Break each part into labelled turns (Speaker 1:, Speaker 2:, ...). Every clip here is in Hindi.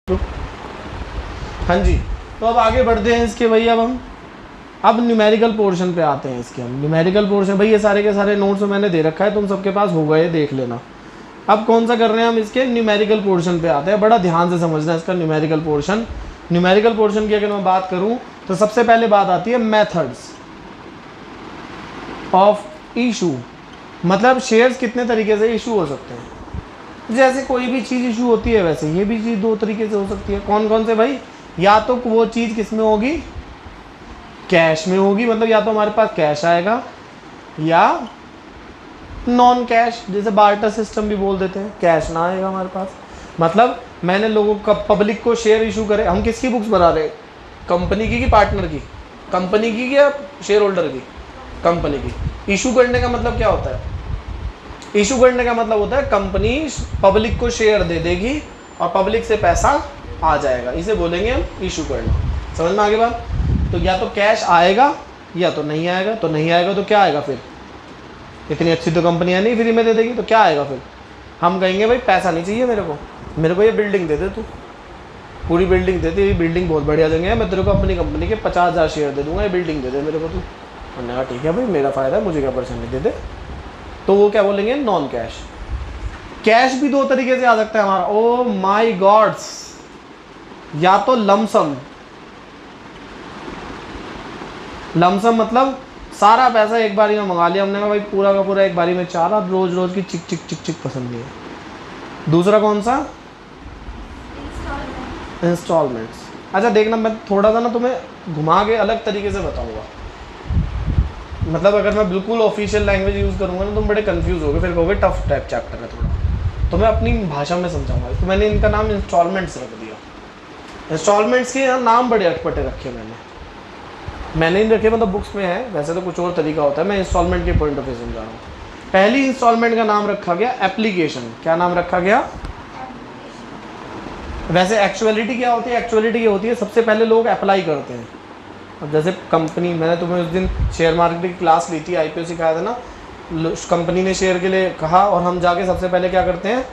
Speaker 1: हाँ जी, तो अब आगे बढ़ते हैं इसके भैया। अब न्यूमेरिकल पोर्शन पे आते हैं इसके। हम न्यूमेरिकल पोर्शन, भाई ये सारे के सारे नोट्स मैंने दे रखा है, तुम सबके पास हो गए, देख लेना। अब कौन सा कर रहे हैं हम, इसके न्यूमेरिकल पोर्शन पे आते हैं। बड़ा ध्यान से समझना है इसका न्यूमेरिकल पोर्शन। न्यूमेरिकल पोर्शन की अगर मैं बात करूं तो सबसे पहले बात आती है मेथड्स ऑफ इशू, मतलब शेयर्स कितने तरीके से इशू हो सकते हैं। जैसे कोई भी चीज़ इशू होती है वैसे ये भी चीज़ दो तरीके से हो सकती है। कौन कौन से भाई, या तो वो चीज़ किस में होगी, कैश में होगी, मतलब या तो हमारे पास कैश आएगा, या नॉन कैश, जैसे बार्टर सिस्टम भी बोल देते हैं, कैश ना आएगा हमारे पास। मतलब मैंने लोगों का, पब्लिक को शेयर इशू करे। हम किसकी बुक्स बना रहे हैं, कंपनी की कि पार्टनर की, कंपनी की या शेयर होल्डर की, कंपनी की। इशू करने का मतलब क्या होता है, इशू करने का मतलब होता है कंपनी पब्लिक को शेयर दे देगी और पब्लिक से पैसा आ जाएगा, इसे बोलेंगे हम इशू करना। समझ में आगे बात। तो या तो कैश आएगा या तो नहीं आएगा। तो नहीं आएगा तो क्या आएगा फिर, इतनी अच्छी तो कंपनियां नहीं फ्री में दे देगी, तो क्या आएगा फिर, हम कहेंगे भाई पैसा नहीं चाहिए मेरे को ये बिल्डिंग दे दे, तू पूरी बिल्डिंग दे दे, ये बिल्डिंग बहुत बढ़िया जगह है, मैं तेरे को अपनी कंपनी के 50,000 शेयर दे दूंगा, ये बिल्डिंग दे दे मेरे को तू। हमने कहा ठीक है भाई, मेरा फ़ायदा है, मुझे क्या परेशानी, दे दे। तो वो क्या बोलेंगे, नॉन कैश। कैश भी दो तरीके से आ सकता है हमारा, ओ माई गॉड्स, या तो लमसम, लमसम मतलब सारा पैसा एक बारी में मंगा लिया हमने, कहा भाई पूरा का पूरा एक बारी में चार, अब रोज रोज की चिक चिक चिक चिक पसंद नहीं है। दूसरा कौन सा, इंस्टॉलमेंट्स। अच्छा देखना, मैं थोड़ा सा ना तुम्हें घुमा के अलग तरीके से बताऊंगा, मतलब अगर मैं बिल्कुल ऑफिशियल लैंग्वेज यूज़ करूंगा ना तुम बड़े कंफ्यूज होगे, फिर कहोगे टफ टाइप चैप्टर है थोड़ा, तो मैं अपनी भाषा में समझाऊंगा। तो मैंने इनका नाम इंस्टॉलमेंट्स रख दिया। इंस्टॉलमेंट्स के नाम बड़े अटपटे रखे मैंने नहीं रखे, मतलब बुक्स में है, वैसे तो कुछ और तरीका होता है, मैं इंस्टॉलमेंट के पॉइंट ऑफ व्यू समझा रहा हूँ। पहली इंस्टॉलमेंट का नाम रखा गया एप्लीकेशन। क्या नाम रखा गया, वैसे एक्चुअलिटी क्या होती है, एक्चुअलिटी ये होती है सबसे पहले लोग अप्लाई करते हैं। अब जैसे कंपनी, मैंने तुम्हें उस दिन शेयर मार्केट की क्लास ली थी, IPO सिखाया था ना, कंपनी ने शेयर के लिए कहा और हम जाके सबसे पहले क्या करते हैं,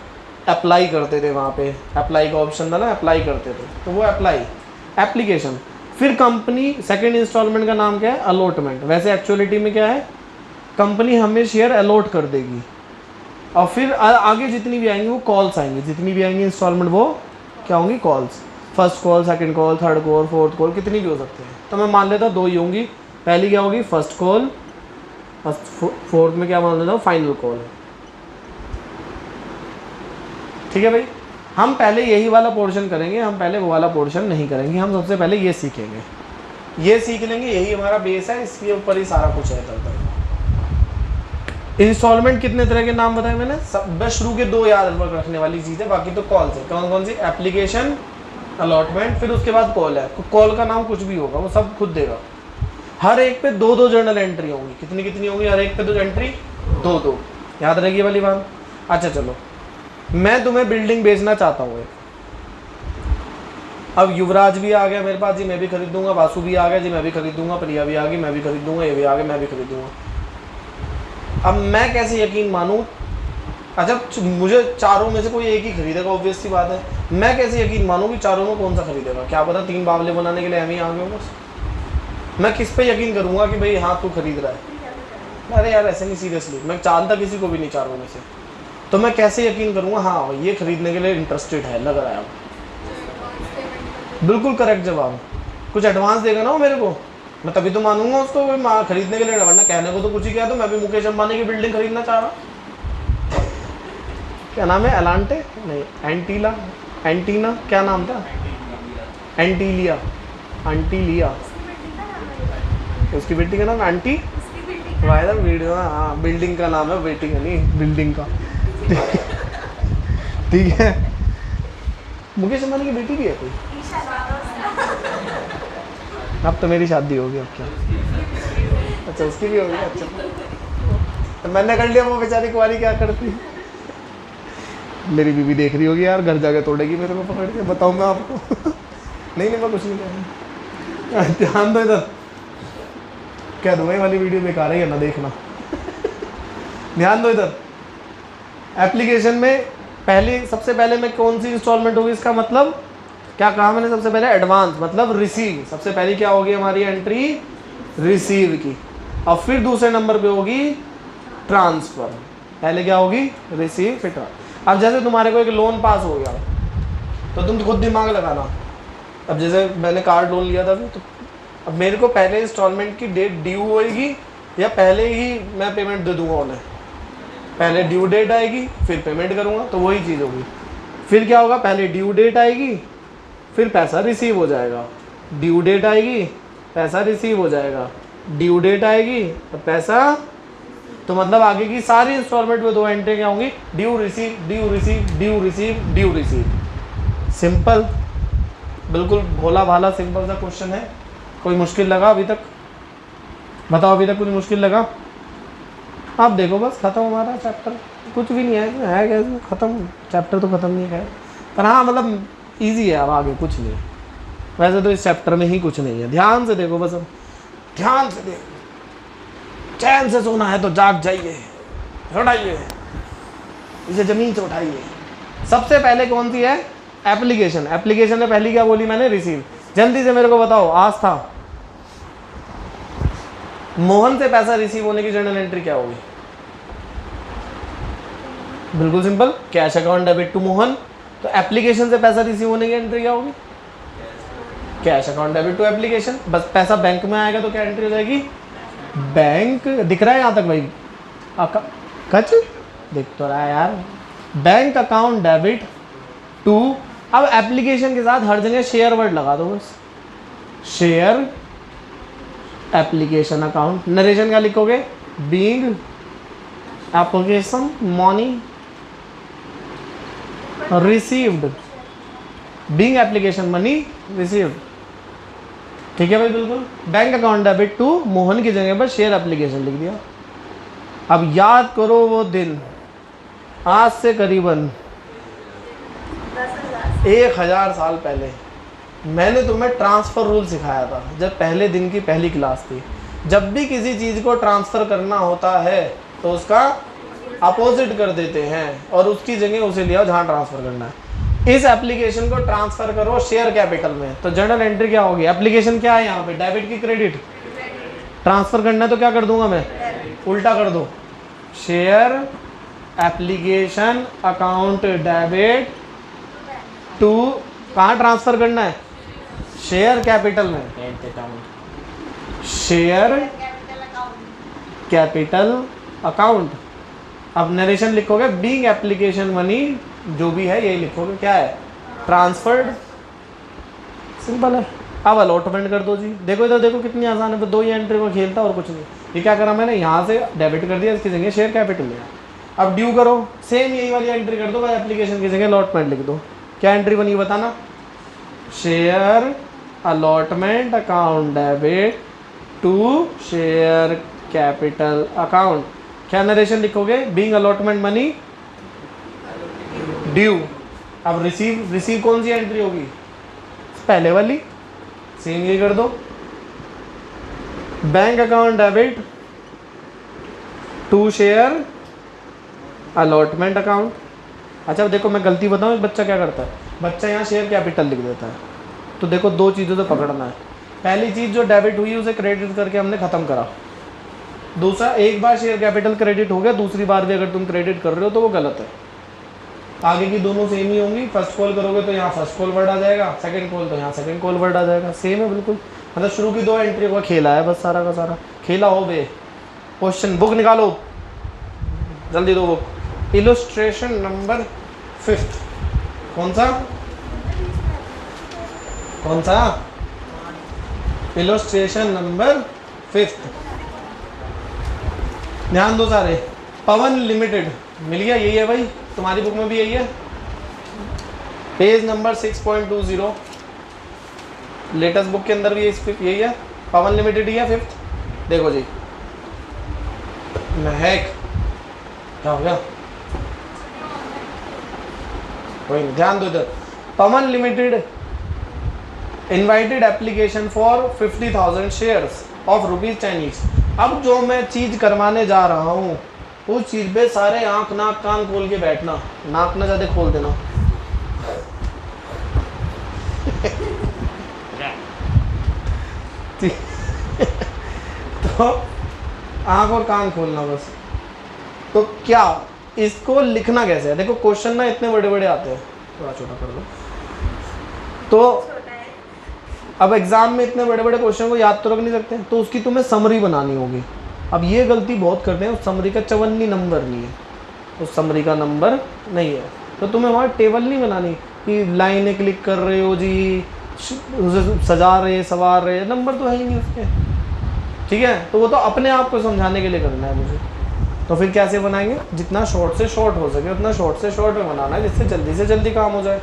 Speaker 1: अप्लाई करते थे। वहाँ पे अप्लाई का ऑप्शन था ना, अप्लाई करते थे, तो वो अप्लाई एप्लीकेशन। फिर कंपनी, सेकंड इंस्टॉलमेंट का नाम क्या है, अलॉटमेंट। वैसे एक्चुअलिटी में क्या है, कंपनी हमें शेयर अलॉट कर देगी और फिर आगे जितनी भी आएंगी वो कॉल्स आएंगी, जितनी भी आएंगी इंस्टॉलमेंट वो क्या होंगी, calls. First call, second call, third call, fourth call, कितनी भी हो सकते हैं। तो मैं मान लेता हूँ दो ही होंगी। पहली क्या होगी, फर्स्ट कॉल, फोर्थ में क्या मान लेता हूँ, फाइनल कॉल। ठीक है भाई, हम पहले यही वाला पोर्शन करेंगे, हम पहले वो वाला पोर्शन नहीं करेंगे। हम सबसे पहले ये सीखेंगे, ये सीख लेंगे, यही हमारा बेस है, इसके ऊपर ही सारा कुछ है। इंस्टॉलमेंट कितने तरह के नाम बताए मैंने, सब बस शुरू के दो याद रखने वाली चीज़ है, बाकी तो कॉल से। कौन कौन सी, एप्लीकेशन, अलॉटमेंट, फिर उसके बाद कॉल है। कॉल का नाम कुछ भी होगा वो सब खुद देगा। हर एक पे दो दो जर्नल एंट्री होंगी, कितनी कितनी होंगी, हर एक पे दो एंट्री, दो दो, याद रहेगी वाली बात। अच्छा चलो, मैं तुम्हें बिल्डिंग बेचना चाहता हूँ। अब युवराज भी आ गया मेरे पास जी, मैं भी खरीद दूंगा, वासु भी आ गया जी, मैं भी खरीद दूंगा, प्रिया भी आ गई, मैं भी खरीद दूंगा, ये भी आ गया, मैं भी खरीद दूंगा। अब मैं कैसे यकीन मानूं, अच्छा मुझे चारों में से कोई एक ही खरीदेगा, ऑब्वियस सी बात है। मैं कैसे यकीन मानूं कि चारों में कौन सा खरीदेगा, क्या पता तीन बावले बनाने के लिए हम ही आ गए बस। मैं किस पे यकीन करूंगा कि भाई हाँ तू खरीद रहा है। अरे यार ऐसे नहीं, सीरियसली मैं जानता किसी को भी नहीं चारों में से, तो मैं कैसे यकीन करूंगा हाँ ये खरीदने के लिए इंटरेस्टेड है, लग रहा है। बिल्कुल करेक्ट जवाब, कुछ एडवांस देगा ना वो मेरे को, मैं तभी तो मानूंगा उसको खरीदने के लिए, वरना कहने को तो कुछ ही किया। तो मैं भी मुकेश अंबानी की बिल्डिंग खरीदना चाह रहा। क्या नाम है, एलांटे नहीं, एंटीला, एंटीना, क्या नाम था, एंटीलिया, एंटीलिया, उसकी बेटी का नाम आंटी, वायदा वीडियो, हाँ बिल्डिंग का नाम है, बेटी का नहीं, बिल्डिंग का। ठीक है, मुकेश अंबानी की बेटी भी है कोई, अब तो मेरी शादी होगी, अब क्या। अच्छा उसकी भी होगी, अच्छा तो मैंने कर लिया, वो बेचारी कुंवारी क्या करती। मेरी बीवी देख रही होगी यार, घर जाके तोड़ेगी मेरे को पकड़ के, बताऊँ मैं आपको। नहीं मैं कुछ नहीं कह रहा, ध्यान दो इधर, कह दूंगा ये वाली वीडियो बेकार है ना देखना। ध्यान दो इधर, एप्लीकेशन में पहली सबसे पहले में कौन सी इंस्टॉलमेंट होगी, इसका मतलब क्या कहा मैंने सबसे पहले? एडवांस मतलब रिसीव। सबसे पहले क्या होगी हमारी एंट्री? रिसीव की। और फिर दूसरे नंबर पे होगी ट्रांसफर। पहले क्या होगी? रिसीव फिर ट्रांसफर। अब जैसे तुम्हारे को एक लोन पास हो गया तो तुम खुद दिमाग लगाना। अब जैसे मैंने कार लोन लिया था तो अब मेरे को पहले इंस्टॉलमेंट की डेट ड्यू होएगी या पहले ही मैं पेमेंट दे दूंगा उन्हें? पहले ड्यू डेट आएगी फिर पेमेंट करूंगा, तो वही चीज़ होगी। फिर क्या होगा? पहले ड्यू डेट आएगी फिर पैसा रिसीव हो जाएगा। ड्यू डेट आएगी पैसा रिसीव हो जाएगा, ड्यू डेट आएगी और पैसा। तो मतलब आगे की सारी इंस्टॉलमेंट में 2 एंट्री क्या होंगी? Due receive, due receive, due receive, due receive. Simple, बिल्कुल भोला भाला सिंपल सा क्वेश्चन है। कोई मुश्किल लगा अभी तक? बताओ, अभी तक कुछ मुश्किल लगा? आप देखो बस खत्म हमारा चैप्टर। कुछ भी नहीं है कैसे खत्म? चैप्टर तो खत्म नहीं है, पर हाँ मतलब ईजी है। अब आगे कुछ नहीं है, वैसे तो इस चैप्टर में ही कुछ नहीं है। ध्यान से देखो बस, अब ध्यान से देखो। चैन से सोना है तो जाग जाइए, उठाइए इसे जमीन से उठाइए। सबसे पहले कौन सी है? एप्लीकेशन। एप्लीकेशन में पहली क्या बोली मैंने? रिसीव। जल्दी से मेरे को बताओ, आज था मोहन से पैसा रिसीव होने की जर्नल एंट्री क्या होगी? बिल्कुल simple, cash account debit to Mohan. तो एप्लीकेशन से पैसा रिसीव होने की एंट्री क्या होगी? Cash account debit to application. बस पैसा बैंक में आएगा तो क्या एंट्री हो जाएगी? बैंक। दिख रहा है यहाँ तक भाई? कच दिख तो रहा है यार। Bank account debit to. अब एप्लीकेशन के साथ हर जगह शेयर वर्ड लगा दो बस, शेयर एप्लीकेशन अकाउंट। नरेशन क्या लिखोगे? Being application money received, being application money received. ठीक है भाई, बिल्कुल। Bank account debit to Mohan की जगह पर शेयर एप्लीकेशन लिख दिया। अब याद करो वो दिन, आज से करीबन 1000 साल पहले मैंने तुम्हें ट्रांसफ़र रूल सिखाया था, जब पहले दिन की पहली क्लास थी। जब भी किसी चीज़ को ट्रांसफ़र करना होता है तो उसका अपोजिट कर देते हैं और उसकी जगह उसे ले आओ जहाँ ट्रांसफ़र करना है। इस एप्लीकेशन को ट्रांसफ़र करो शेयर कैपिटल में, तो जर्नल एंट्री क्या होगी? एप्लीकेशन क्या है यहाँ पे? डेबिट की क्रेडिट? ट्रांसफ़र करना है तो क्या कर दूंगा मैं? उल्टा कर दो, share application account debit to. कहाँ ट्रांसफ़र करना है? शेयर कैपिटल में, शेयर कैपिटल अकाउंट। अब नरेशन लिखोगे बीइंग एप्लीकेशन मनी, जो भी है यही लिखोगे। क्या है? ट्रांसफर्ड। सिंपल है। अब अलॉटमेंट कर दो जी। देखो इधर देखो कितनी आसान है, तो 2 ही एंट्री को खेलता और कुछ नहीं। ये क्या करा मैंने? यहाँ से डेबिट कर दिया, इसकी जगह शेयर कैपिटल लिया। अब ड्यू करो, सेम यही वाली एंट्री कर दो भाई, एप्लीकेशन की जगह अलॉटमेंट लिख दो। क्या एंट्री बनी बताना? Share allotment account debit to share capital account. क्या नरेशन लिखोगे? Being allotment money due. अब रिसीव, रिसीव कौन सी एंट्री होगी? पहले वाली, सेम ये कर दो। Bank account debit to share allotment account. अच्छा देखो मैं गलती बताऊँ, बच्चा क्या करता है? बच्चा यहाँ शेयर कैपिटल लिख देता है। तो देखो 2 चीज़ों से पकड़ना है। पहली चीज़ जो डेबिट हुई उसे क्रेडिट करके हमने ख़त्म करा। दूसरा, एक बार शेयर कैपिटल क्रेडिट हो गया, दूसरी बार भी अगर तुम क्रेडिट कर रहे हो तो वो गलत है। आगे की दोनों सेम ही होंगी। फर्स्ट कॉल करोगे तो यहाँ फर्स्ट कॉल वर्ड आ जाएगा, सेकंड कॉल तो यहाँ सेकंड कॉल वर्ड आ जाएगा। सेम है बिल्कुल, मतलब शुरू की 2 एंट्री का खेला है बस, सारा का सारा खेला हो बे। क्वेश्चन बुक निकालो जल्दी, दो बुक। Illustration number 5। कौन सा? कौन सा? Illustration number 5। ध्यान दो सारे। पवन लिमिटेड मिल गया, यही है भाई, तुम्हारी बुक में भी यही है। पेज नंबर 6.20, लेटेस्ट बुक के अंदर भी यही है। पवन लिमिटेड ही है 5th। देखो जी, महक क्या हो गया? कोई नहीं, ध्यान दो इधर। Pawan limited invited application for 50,000 shares of ₹10। अब जो मैं चीज़ करवाने जा रहा हूँ उस चीज़ पे सारे आँख नाक कान खोल के बैठना। नाक ना ज़्यादा खोल देना। तो आंख और कान खोलना बस। तो क्या इसको लिखना कैसे है? देखो क्वेश्चन ना इतने बड़े बड़े आते हैं, थोड़ा छोटा कर लो। तो अब एग्जाम में इतने बड़े बड़े क्वेश्चन को याद तो रख नहीं सकते, तो उसकी तुम्हें समरी बनानी होगी। अब ये गलती बहुत करते हैं, उस समरी का 54 नंबर नहीं है, उस समरी का नंबर नहीं है, तो तुम्हें वहाँ टेबल नहीं बनानी कि लाइनें क्लिक कर रहे हो जी, उसे सजा रहे सवार रहे, नंबर तो है ही नहीं उसके, ठीक है। तो वो तो अपने आप को समझाने के लिए करना है मुझे। तो फिर कैसे बनाएंगे? जितना शॉर्ट से शॉर्ट हो सके उतना शॉर्ट से शॉर्ट में बनाना है, जिससे जल्दी से जल्दी काम हो जाए।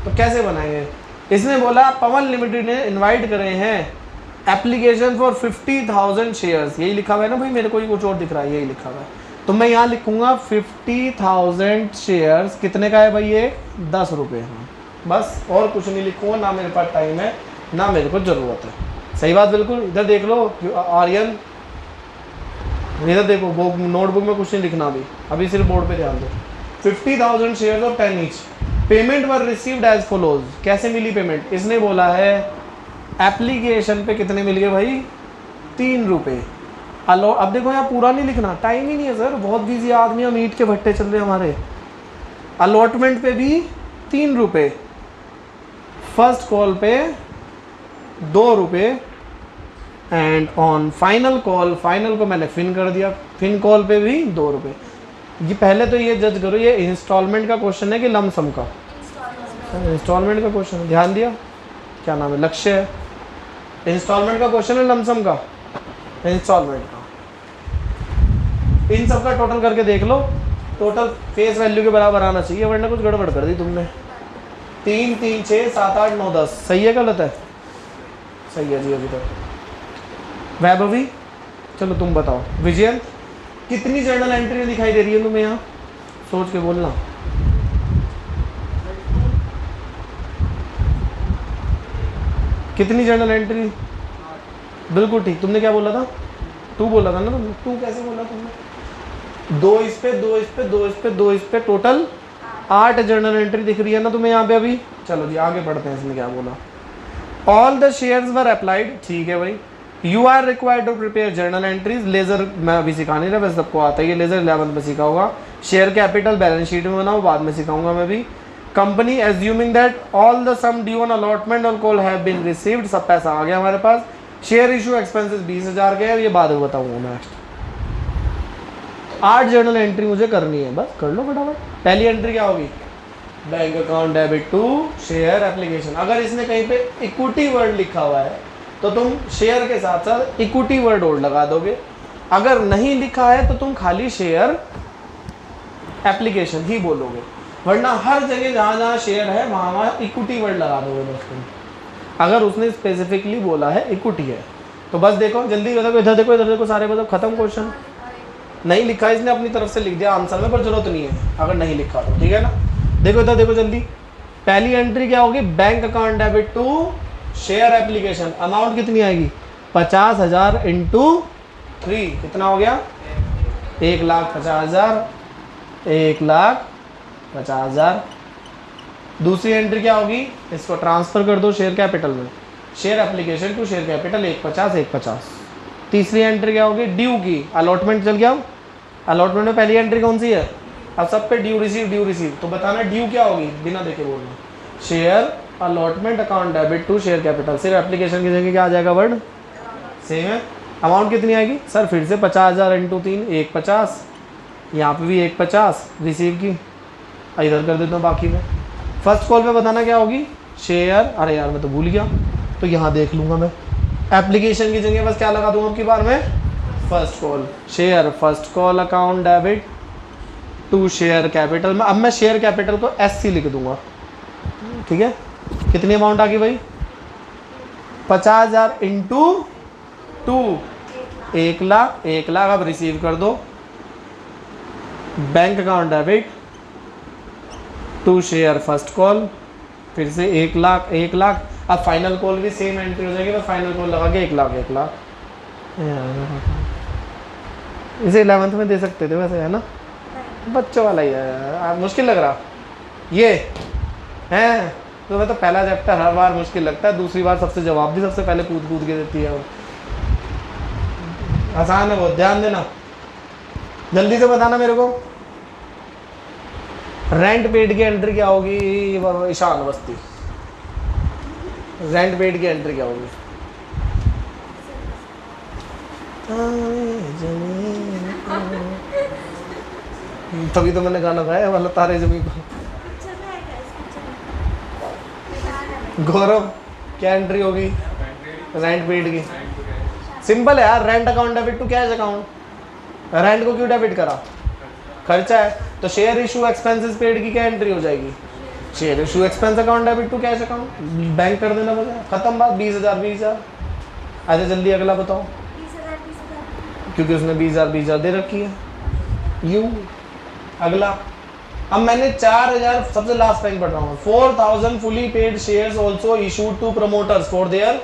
Speaker 1: तो कैसे बनाएंगे? इसने बोला पवन लिमिटेड ने इनवाइट करे हैं एप्लीकेशन फॉर 50,000 शेयर्स, यही लिखा हुआ है ना भाई, मेरे को ही कुछ और दिख रहा है, यही लिखा हुआ है। तो मैं यहाँ लिखूंगा 50,000 शेयर्स, कितने का है भाई ये? 10 रुपये। हाँ बस, और कुछ नहीं लिखूंगा, ना मेरे पास टाइम है ना मेरे को ज़रूरत है। सही बात बिल्कुल। इधर देख लो आर्यन, इधर देखो नोटबुक में कुछ नहीं लिखना अभी सिर्फ बोर्ड पे ध्यान दो। 50,000 shares of 10 each, payment were received as follows. कैसे मिली पेमेंट? इसने बोला है एप्लीकेशन पे कितने मिल गए भाई? 3 रुपये। अब देखो यहाँ पूरा नहीं लिखना, टाइम ही नहीं है सर, बहुत बिजी आदमी, हम ईंट के भट्टे चल रहे हैं हमारे। अलॉटमेंट पे भी 3 रुपये, फर्स्ट कॉल पे 2 रुपये, and on final call, final को मैंने फिन कर दिया, फिन कॉल पे भी 2 रुपये। ये पहले तो ये जज करो, ये इंस्टॉलमेंट का क्वेश्चन है कि लमसम का? इंस्टॉलमेंट का क्वेश्चन है, ध्यान दिया? क्या नाम है? लक्ष्य है। इंस्टॉलमेंट का क्वेश्चन है लमसम का? इंस्टॉलमेंट का। इन सब का टोटल करके देख लो, टोटल फेस वैल्यू के बराबर आना चाहिए, वरना कुछ गड़बड़ कर दी तुमने। 3 3 6 7 8 9 10, सही है गलत है? सही है जी अभी तक। वैभवी चलो तुम बताओ। विजयन कितनी जर्नल एंट्री दिखाई दे रही है तुम्हें यहाँ? सोच के बोलना। कितनी जर्नल एंट्री? बिल्कुल ठीक। तुमने क्या बोला था? 2 बोला था ना तुमने? 2 कैसे बोला तुमने? 2 इस पे 2 इस पे 2 इस पे 2 इस पे, टोटल 8 जर्नल एंट्री दिख रही है ना तुम्हें यहाँ पे अभी। चलो जी आगे बढ़ते हैं, इसमें क्या बोला। All the shares were applied, ठीक है भाई। You are required to prepare journal entries, ledger मैं अभी सिखा नहीं रहा, वैसे सबको आता है, ये लेजर 11th में सीखा होगा। शेयर कैपिटल बैलेंस शीट में बनाओ, बाद में सिखाऊंगा मैं भी। Company assuming that all the sum due on allotment और कॉल हैव बीन रिसीव्ड, सब पैसा आ गया हमारे पास। शेयर इशू एक्सपेंसेस 20,000 के हैं, ये बाद में बताऊंगा नेक्स्ट। 8 जर्नल एंट्री मुझे करनी है, बस कर लो फटाफट। पहली एंट्री क्या होगी? Bank account debit to share application. अगर इसने कहीं पे इक्विटी वर्ड लिखा हुआ है तो तुम शेयर के साथ साथ इक्विटी वर्ड और लगा दोगे। अगर नहीं लिखा है तो तुम खाली शेयर एप्लीकेशन ही बोलोगे, वरना हर जगह जहाँ जहाँ शेयर है वहाँ वहाँ इक्विटी वर्ड लगा दोगे बस तुम। अगर उसने स्पेसिफिकली बोला है इक्विटी है तो बस देखो जल्दी बताओ, इधर देखो इधर देखो, सारे बताओ, खत्म क्वेश्चन। नहीं लिखा इसने अपनी तरफ से लिख दिया आंसर में, पर जरूरत नहीं है अगर नहीं लिखा तो, ठीक है ना। देखो इधर देखो जल्दी। पहली एंट्री क्या होगी? Bank account debit to share application. Amount कितनी आएगी? 50,000 इंटू 3, कितना हो गया? 1,50,000, 1,50,000। दूसरी एंट्री क्या होगी? इसको ट्रांसफर कर दो शेयर कैपिटल में, share application to share capital 1,50 1,50। तीसरी एंट्री क्या होगी? ड्यू की। अलॉटमेंट चल गया, अलॉटमेंट में पहली एंट्री कौन सी है? अब सब पे ड्यू रिसीव, तो बताना ड्यू क्या होगी, बिना देखे बोलना। Share allotment account debit to share capital, सिर्फ एप्लीकेशन की जगह क्या आ जाएगा वर्ड? सेम है। अमाउंट कितनी आएगी सर? फिर से 50,000 इंटू 3, 1,50। यहाँ पे भी 1,50 रिसीव की, इधर कर देता हूँ बाकी में। फर्स्ट कॉल पे बताना क्या होगी? शेयर, अरे यार मैं तो भूल गया, तो यहाँ देख लूँगा मैं। एप्लीकेशन की जगह बस क्या लगा दूँगा अब की बार में? First call. Share first call account debit to share capital में। अब मैं शेयर कैपिटल को SC लिख दूंगा, ठीक है। कितनी अमाउंट आ गई भाई? 50,000 इंटू 2, 1,00,000, 1,00,000। अब रिसीव कर दो। Bank account debit to share first call, फिर से 1,00,000, 1,00,000। अब फाइनल कॉल भी सेम एंट्री हो जाएगी, तो फाइनल कॉल लगा के 1,00,000, 1,00,000। इसे 11th में दे सकते थे वैसे, है ना? बच्चों वाला ही है, मुश्किल लग रहा। ये है तो मैं तो पहला चैप्टर हर बार मुश्किल लगता है, दूसरी बार सबसे जवाब भी सबसे पहले कूद कूद के देती है वो। आसान है बहुत, ध्यान देना, जल्दी से बताना मेरे को। रेंट पेड की एंट्री क्या होगी ईशान अवस्थी? रेंट पेड की एंट्री क्या होगी? तभी तो मैंने गाना गाया वाला तारे जमीन पर। गौरव क्या एंट्री होगी रेंट पेड की? सिंपल है यार, rent account debit to cash account. Rent को क्यों डेबिट करा? खर्चा है। तो शेयर इशू एक्सपेंसेस पेड की क्या एंट्री हो जाएगी? Share issue expense account debit to cash account. Bank कर देना बजा, खत्म बात। 20,000 20,000। अच्छा जल्दी अगला बताओ, क्योंकि उसने 20,000 दे रखी है। यू अगला, अब मैंने 4,000 सबसे लास्ट टाइम पढ़ रहा हूँ। 4,000 fully paid shares also issued to promoters for their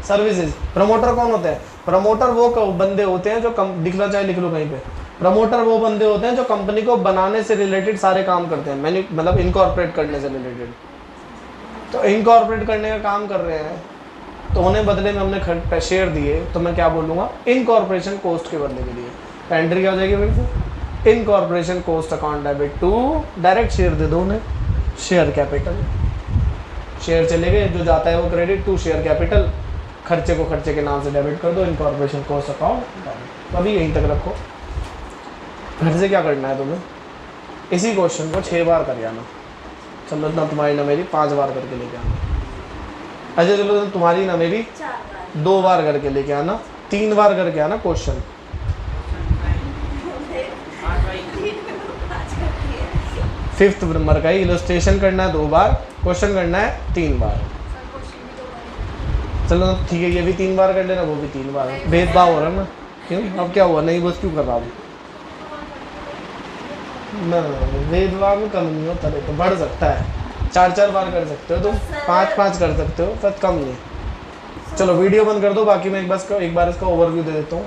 Speaker 1: services. Promoter कौन होते हैं? प्रमोटर वो बंदे होते हैं जो दिखना चाहे लिख लो कहीं पे। प्रमोटर वो बंदे होते हैं जो कंपनी को बनाने से रिलेटेड सारे काम करते हैं, मतलब इनकॉर्पोरेट करने से रिलेटेड। तो इनकॉर्पोरेट करने का काम कर रहे हैं, तो उन्हें बदले में हमने शेयर दिए, तो मैं क्या बोलूँगा? इनकॉर्पोरेशन कॉस्ट के बदले के लिए। तो एंट्री क्या हो जाएगी फिर से? Incorporation cost account debit to, direct share दे दो उन्हें, शेयर कैपिटल। शेयर चले गए, जो जाता है वो क्रेडिट टू शेयर कैपिटल। खर्चे को खर्चे के नाम से डेबिट कर दो, इनकॉर्पोरेशन कॉस्ट अकाउंट। अभी यहीं तक रखो। घर से क्या करना है तुम्हें? इसी क्वेश्चन को 6 बार कर आना। चलो ना तुम्हारी ना मेरी 5 बार करके लेके आना। अच्छा चलो तुम्हारी ना मेरी 2 बार करके लेके आना, 3 बार करके आना क्वेश्चन। फिफ्थ नंबर का इलस्ट्रेशन करना है 2 बार, क्वेश्चन करना है 3 बार। चलो ठीक है, ये भी 3 बार कर लेना, वो भी 3 बार। भेदभाव हो रहा है ना? क्यों? अब क्या हुआ? नहीं बस क्यों कर रहा हूँ? भेदभाव में कम नहीं होता, देखो बढ़ सकता है। 4-4 बार कर सकते हो तुम, 5-5 कर सकते हो, पर कम नहीं। चलो वीडियो बंद कर दो, बाकी मैं एक बार इसका ओवरव्यू दे देता हूँ।